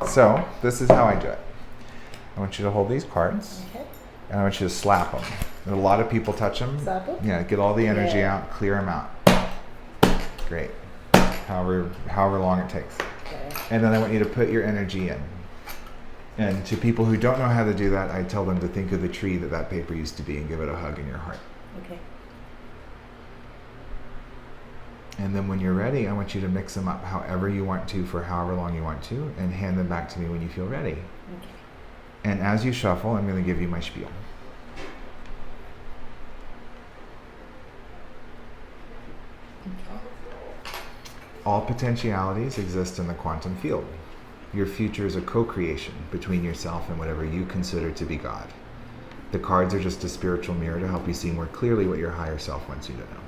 So this is how I do it. I want you to hold these cards, and I want you to slap them. And a lot of people touch them. Slap them? Yeah, get all the energy out, clear them out. Great. However long it takes. Okay. And then I want you to put your energy in. And to people who don't know how to do that, I tell them to think of the tree that paper used to be and give it a hug in your heart. Okay. And then when you're ready, I want you to mix them up however you want to for however long you want to, and hand them back to me when you feel ready. Okay. And as you shuffle, I'm going to give you my spiel. Okay. All potentialities exist in the quantum field. Your future is a co-creation between yourself and whatever you consider to be God. The cards are just a spiritual mirror to help you see more clearly what your higher self wants you to know.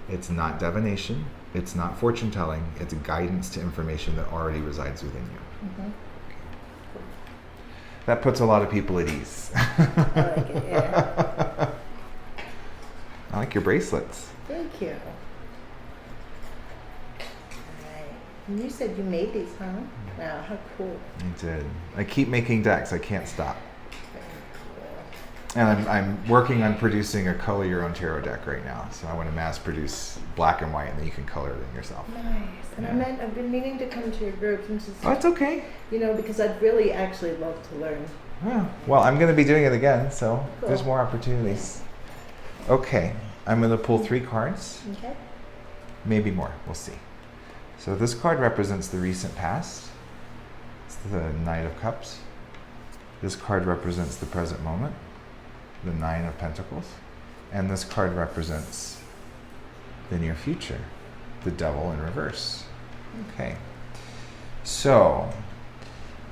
It's not divination, it's not fortune telling, it's guidance to information that already resides within you. Mm-hmm. That puts a lot of people at ease. I like it, yeah. I like your bracelets. Thank you. Alright. And you said you made these, huh? Wow, how cool. I did. I keep making decks, I can't stop. Very cool. And I'm working on producing a color your own tarot deck right now. So I want to mass produce black and white, and then you can color it in yourself. Nice. And Yeah. I've been meaning to come to your groups and just, Oh, it's okay. because I'd really actually love to learn. Oh, well, I'm going to be doing it again, so Cool. there's more opportunities. Okay, I'm going to pull 3 cards, Okay. maybe more. We'll see. So this card represents the recent past. It's the Knight of Cups. This card represents the present moment, the 9 of Pentacles. And this card represents the near future, the Devil in reverse. Okay. So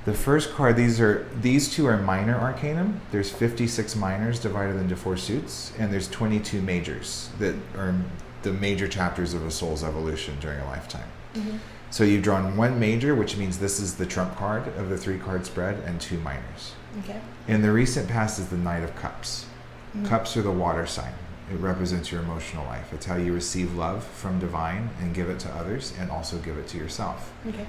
the first card, these two are minor arcanum. There's 56 minors divided into 4 suits, and there's 22 majors that are the major chapters of a soul's evolution during a lifetime. Mm-hmm. So you've drawn 1 major, which means this is the trump card of the 3-card spread, and 2 minors. Okay. In the recent past is the Knight of Cups. Mm-hmm. Cups are the water sign. It represents your emotional life. It's how you receive love from divine and give it to others, and also give it to yourself. Okay.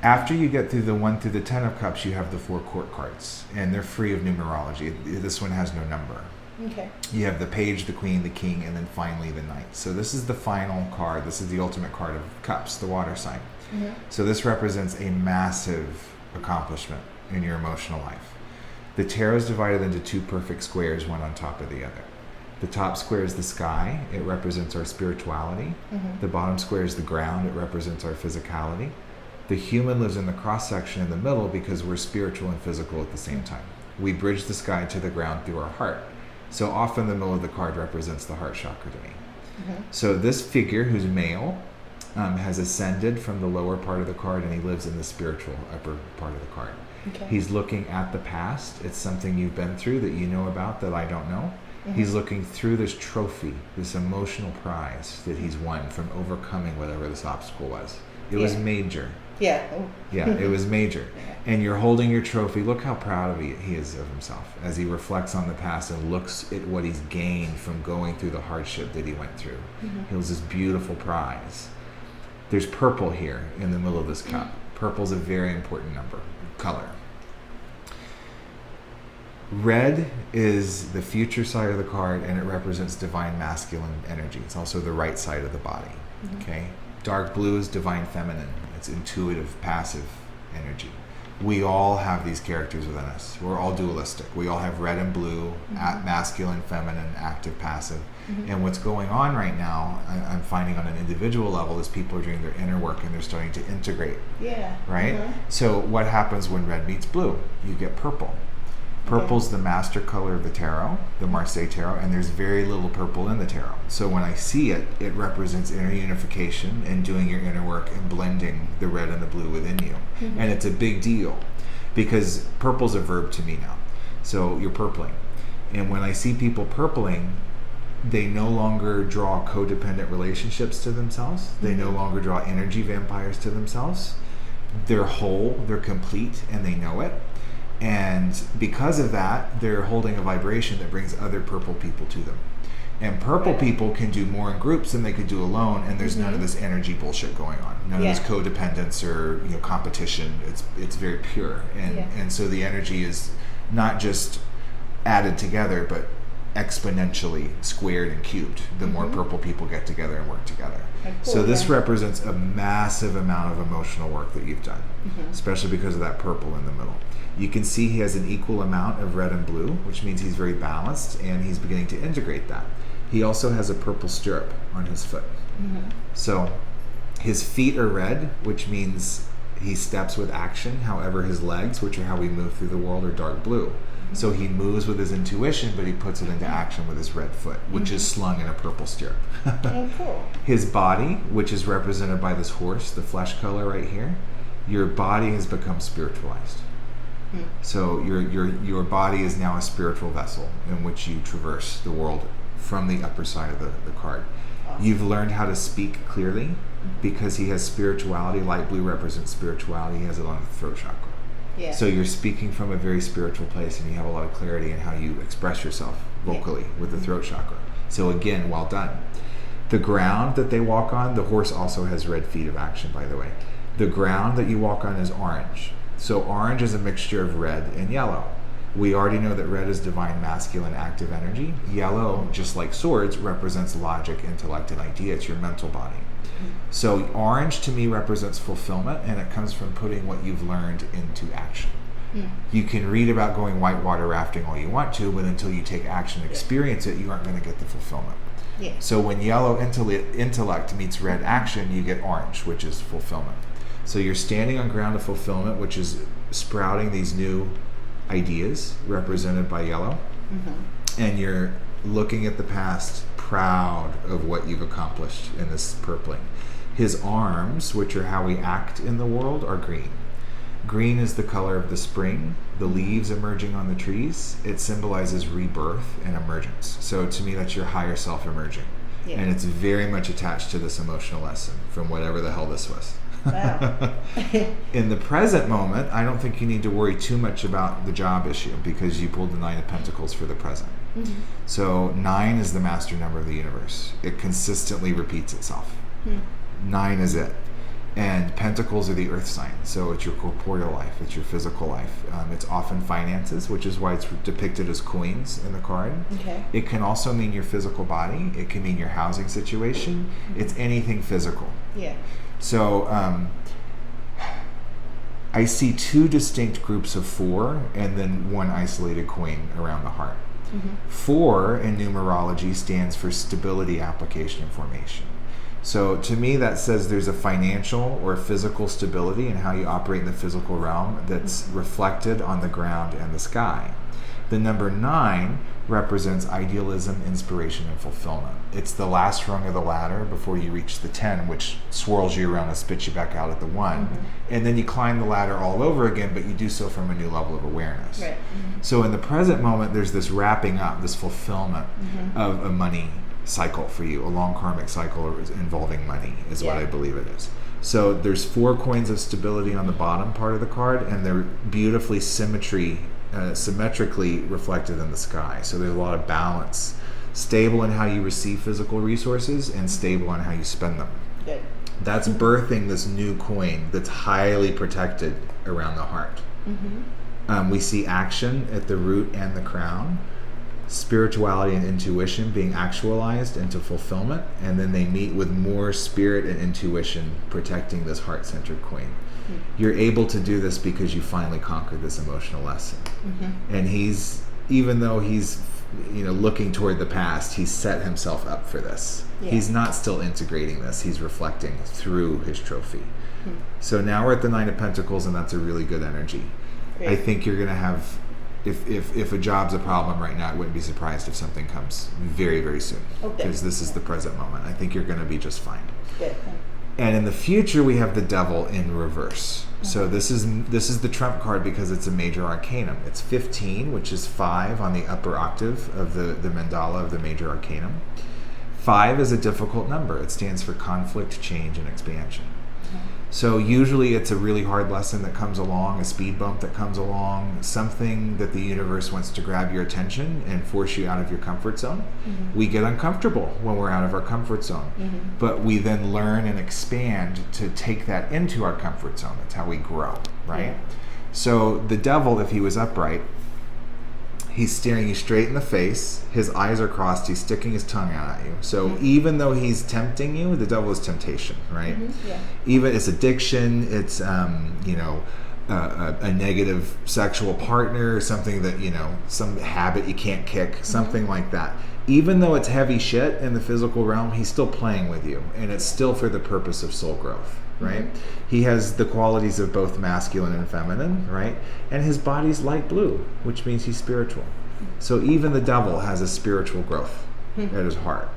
After you get through the 1 through the 10 of Cups, you have the 4 court cards, and they're free of numerology. This one has no number. Okay. You have the page, the queen, the king, and then finally the knight. So this is the final card. This is the ultimate card of Cups, the water sign. Mm-hmm. So this represents a massive accomplishment in your emotional life. The tarot is divided into 2 perfect squares, one on top of the other. The top square is the sky. It represents our spirituality. Mm-hmm. The bottom square is the ground. It represents our physicality. The human lives in the cross-section in the middle because we're spiritual and physical at the same time. We bridge the sky to the ground through our heart. So often the middle of the card represents the heart chakra to me. Mm-hmm. So this figure, who's male, has ascended from the lower part of the card, and he lives in the spiritual upper part of the card. Okay. He's looking at the past. It's something you've been through that you know about that I don't know. Mm-hmm. He's looking through this trophy, this emotional prize that he's won from overcoming whatever this obstacle was. It was Yeah. major. Yeah. Yeah, it was major. And you're holding your trophy. Look how proud of he is of himself as he reflects on the past and looks at what he's gained from going through the hardship that he went through. Mm-hmm. He was this beautiful prize. There's purple here in the middle of this cup. Purple's a very important color. Red is the future side of the card, and it represents divine masculine energy. It's also the right side of the body. Mm-hmm. Okay. Dark blue is divine feminine. It's intuitive, passive energy. We all have these characters within us. We're all dualistic. We all have red and blue, Mm-hmm. masculine, feminine, active, passive. Mm-hmm. And what's going on right now, I'm finding on an individual level, is people are doing their inner work and they're starting to integrate, Yeah. right? Mhm. So what happens when red meets blue? You get purple. Purple's the master color of the tarot, the Marseille tarot, and there's very little purple in the tarot. So when I see it, it represents inner unification and doing your inner work and blending the red and the blue within you. Mm-hmm. And it's a big deal because purple's a verb to me now. So you're purpling. And when I see people purpling, they no longer draw codependent relationships to themselves. They no longer draw energy vampires to themselves. They're whole, they're complete, and they know it. And because of that, they're holding a vibration that brings other purple people to them. And purple Right. people can do more in groups than they could do alone, and there's none of this energy bullshit going on. None of this codependence or competition. It's very pure, and so the energy is not just added together, but exponentially squared and cubed the more purple people get together and work together. So this represents a massive amount of emotional work that you've done, especially because of that purple in the middle. You can see he has an equal amount of red and blue, which means he's very balanced, and he's beginning to integrate that. He also has a purple stirrup on his foot. So his feet are red, which means he steps with action. However, his legs, which are how we move through the world, are dark blue. So he moves with his intuition, but he puts it into action with his red foot, which is slung in a purple stirrup. Oh, cool. His body, which is represented by this horse, the flesh color right here, your body has become spiritualized. So your body is now a spiritual vessel in which you traverse the world from the upper side of the card. Awesome. You've learned how to speak clearly because he has spirituality. Light blue represents spirituality. He has it on the throat chakra. Yeah. So you're speaking from a very spiritual place, and you have a lot of clarity in how you express yourself vocally with the throat chakra. So again, well done. The ground that they walk on, the horse also has red feet of action, by the way. The ground that you walk on is orange. So orange is a mixture of red and yellow. We already know that red is divine masculine active energy. Yellow, just like swords, represents logic, intellect, and idea. It's your mental body. So orange to me represents fulfillment, and it comes from putting what you've learned into action. You can read about going whitewater rafting all you want to, but until you take action and experience it, you aren't going to get the fulfillment. So when yellow intellect meets red action, you get orange, which is fulfillment. So you're standing on ground of fulfillment, which is sprouting these new ideas represented by yellow, and you're looking at the past, proud of what you've accomplished in this purpling. His arms, which are how we act in the world, are green. Green is the color of the spring, the leaves emerging on the trees. It symbolizes rebirth and emergence. So to me, that's your higher self emerging. And it's very much attached to this emotional lesson from whatever the hell this was. Wow. In the present moment, I don't think you need to worry too much about the job issue because you pulled the 9 of Pentacles for the present. So 9 is the master number of the universe. It consistently repeats itself. 9 is it. And Pentacles are the earth sign. So it's your corporeal life. It's your physical life. It's often finances, which is why it's depicted as coins in the card. It can also mean your physical body. It can mean your housing situation. It's anything physical. So I see 2 distinct groups of 4 and then 1 isolated coin around the heart. 4 in numerology stands for stability, application, and formation. So to me, that says there's a financial or physical stability in how you operate in the physical realm that's reflected on the ground and the sky. The number 9 represents idealism, inspiration, and fulfillment. It's the last rung of the ladder before you reach the 10, which swirls you around and spits you back out at the 1. And then you climb the ladder all over again, but you do so from a new level of awareness. So in the present moment, there's this wrapping up, this fulfillment of a money cycle for you, a long karmic cycle involving money is what I believe it is. So there's 4 coins of stability on the bottom part of the card, and they're beautifully symmetrically reflected in the sky. So there's a lot of balance, stable in how you receive physical resources and stable in how you spend them. That's birthing this new coin that's highly protected around the heart. We see action at the root and the crown, spirituality and intuition being actualized into fulfillment, and then they meet with more spirit and intuition protecting this heart-centered coin. You're able to do this because you finally conquered this emotional lesson. And he's, even though he's looking toward the past, he's set himself up for this. He's not still integrating this, he's reflecting through his trophy. So now we're at the 9 of Pentacles, and that's a really good energy. I think you're going to have, if a job's a problem right now, I wouldn't be surprised if something comes very, very soon. Because this is the present moment. I think you're going to be just fine. And in the future, we have the Devil in reverse. So this is the trump card because it's a major arcanum. It's 15, which is 5 on the upper octave of the mandala of the major arcanum. 5 is a difficult number. It stands for conflict, change, and expansion. So usually it's a really hard lesson that comes along, a speed bump that comes along, something that the universe wants to grab your attention and force you out of your comfort zone. We get uncomfortable when we're out of our comfort zone, but we then learn and expand to take that into our comfort zone. That's how we grow, right? Yeah. So the devil, if he was upright, he's staring you straight in the face. His eyes are crossed. He's sticking his tongue out at you. So even though he's tempting you, the devil is temptation, right? Yeah. Even it's addiction. It's you know, a negative sexual partner, something that, you know, some habit you can't kick, something like that. Even though it's heavy shit in the physical realm, he's still playing with you, and it's still for the purpose of soul growth, right? He has the qualities of both masculine and feminine, right? And his body's light blue, which means he's spiritual. So even the devil has a spiritual growth at his heart,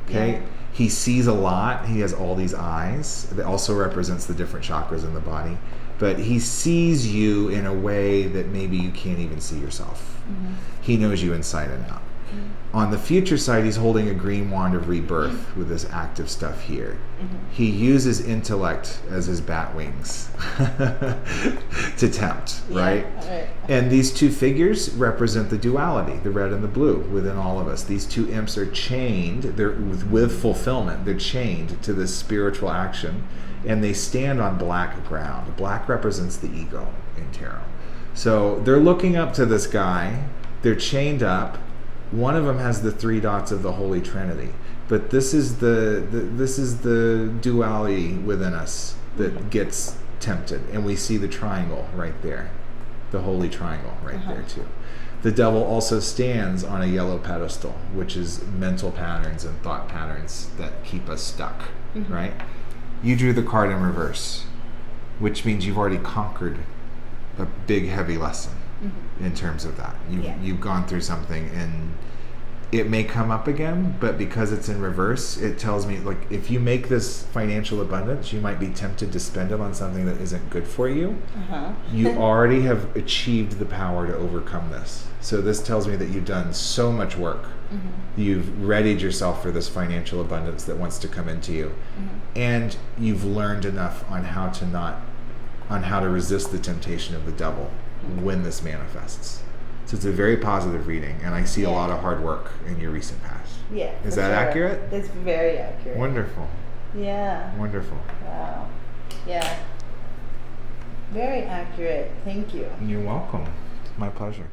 okay? Yeah. He sees a lot. He has all these eyes. That also represents the different chakras in the body. But he sees you in a way that maybe you can't even see yourself. He knows you inside and out. On the future side, he's holding a green wand of rebirth with this active stuff here. He uses intellect as his bat wings to tempt, right? Right. And these two figures represent the duality, the red and the blue within all of us. These two imps are chained, they're with fulfillment, they're chained to this spiritual action, and they stand on black ground. Black represents the ego in tarot. So they're looking up to this guy, they're chained up. One of them has the 3 dots of the Holy Trinity, but this is the duality within us that gets tempted, and we see the triangle right there, the holy triangle right there too. The devil also stands on a yellow pedestal, which is mental patterns and thought patterns that keep us stuck, right? You drew the card in reverse, which means you've already conquered a big, heavy lesson. In terms of that, you've gone through something, and it may come up again, but because it's in reverse, it tells me, like, if you make this financial abundance, you might be tempted to spend it on something that isn't good for you. You already have achieved the power to overcome this. So this tells me that you've done so much work. You've readied yourself for this financial abundance that wants to come into you, and you've learned enough on how to resist the temptation of the devil when this manifests. So it's a very positive reading, and I see a lot of hard work in your recent past. Yeah. Is that accurate? It's very accurate. Wonderful. Yeah. Wonderful. Wow. Yeah. Very accurate. Thank you. You're welcome. My pleasure.